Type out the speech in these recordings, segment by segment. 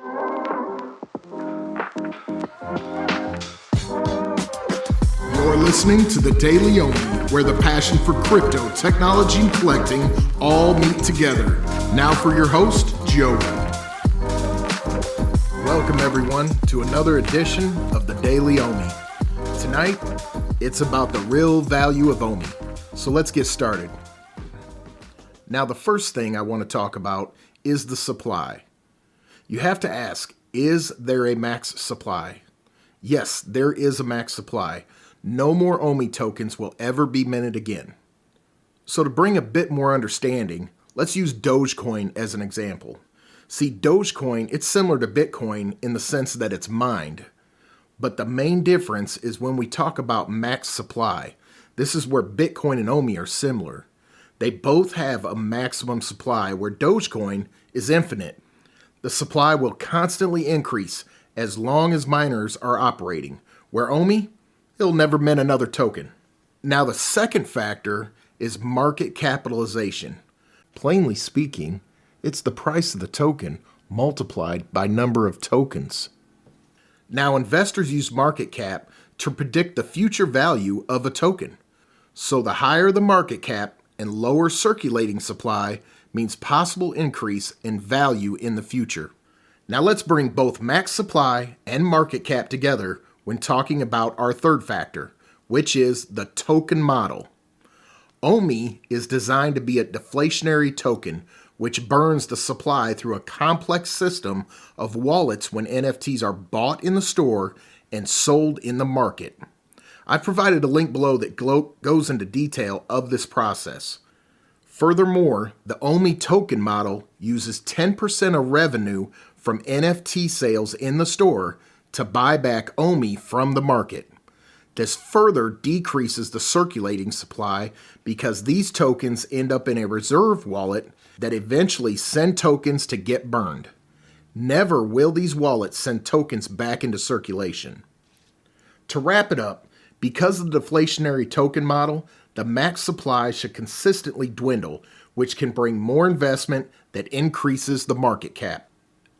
You're listening to the Daily OMI, where the passion for crypto, technology, and collecting all meet together. Now for your host, Joey. Welcome everyone to another edition of the Daily OMI. Tonight, it's about the real value of OMI. So let's get started. Now the first thing I want to talk about is the supply. You have to ask, is there a max supply? Yes, there is a max supply. No more OMI tokens will ever be minted again. So to bring a bit more understanding, let's use Dogecoin as an example. See, Dogecoin, it's similar to Bitcoin in the sense that it's mined. But the main difference is when we talk about max supply. This is where Bitcoin and OMI are similar. They both have a maximum supply where Dogecoin is infinite. The supply will constantly increase as long as miners are operating, where OMI, it'll never mint another token. Now the second factor is market capitalization. Plainly speaking, it's the price of the token multiplied by number of tokens. Now investors use market cap to predict the future value of a token. So the higher the market cap and lower circulating supply means possible increase in value in the future. Now let's bring both max supply and market cap together when talking about our third factor, which is the token model. OMI is designed to be a deflationary token, which burns the supply through a complex system of wallets when NFTs are bought in the store and sold in the market. I've provided a link below that goes into detail of this process. Furthermore, the OMI token model uses 10% of revenue from NFT sales in the store to buy back OMI from the market. This further decreases the circulating supply because these tokens end up in a reserve wallet that eventually send tokens to get burned. Never will these wallets send tokens back into circulation. To wrap it up, because of the deflationary token model, the max supply should consistently dwindle, which can bring more investment that increases the market cap.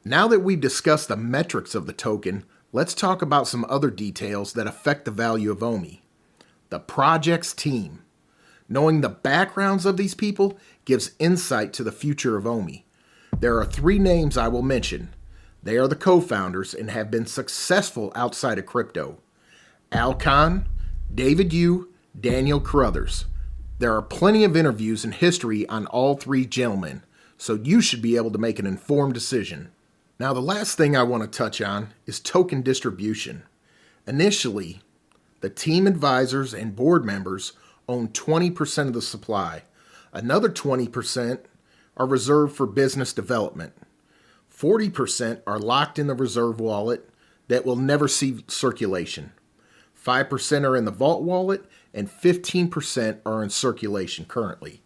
Now that we've discussed the metrics of the token, let's talk about some other details that affect the value of OMI. The project's team. Knowing the backgrounds of these people gives insight to the future of OMI. There are 3 names I will mention. They are the co-founders and have been successful outside of crypto. Al Khan, David Yu, Daniel Carruthers. There are plenty of interviews and history on all 3 gentlemen, so you should be able to make an informed decision. Now, the last thing I want to touch on is token distribution. Initially, the team advisors and board members own 20% of the supply. Another 20% are reserved for business development. 40% are locked in the reserve wallet that will never see circulation. 5% are in the vault wallet, and 15% are in circulation currently.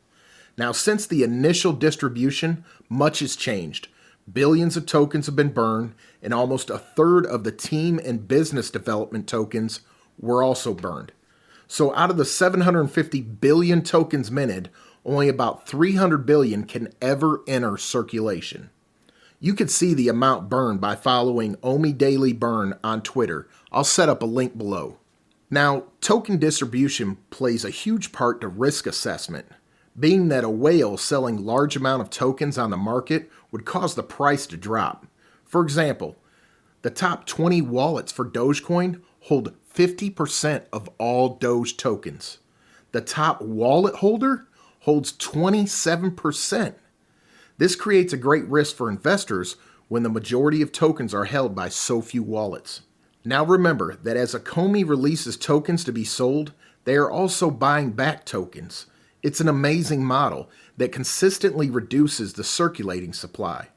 Now, since the initial distribution, much has changed. Billions of tokens have been burned, and almost a third of the team and business development tokens were also burned. So out of the 750 billion tokens minted, only about 300 billion can ever enter circulation. You can see the amount burned by following OMI Daily Burn on Twitter. I'll set up a link below. Now, token distribution plays a huge part to risk assessment, being that a whale selling large amount of tokens on the market would cause the price to drop. For example, the top 20 wallets for Dogecoin hold 50% of all Doge tokens. The top wallet holder holds 27%. This creates a great risk for investors when the majority of tokens are held by so few wallets. Now remember that as a OMI releases tokens to be sold, they are also buying back tokens. It's an amazing model that consistently reduces the circulating supply.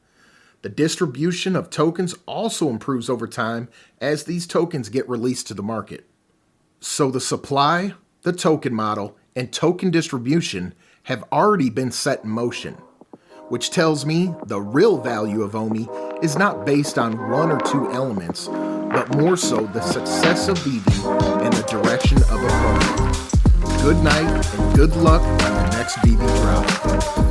The distribution of tokens also improves over time as these tokens get released to the market. So the supply, the token model, and token distribution have already been set in motion, which tells me the real value of OMI is not based on 1 or 2 elements, but more so the success of BB and the direction of a program. Good night and good luck on the next BB drop.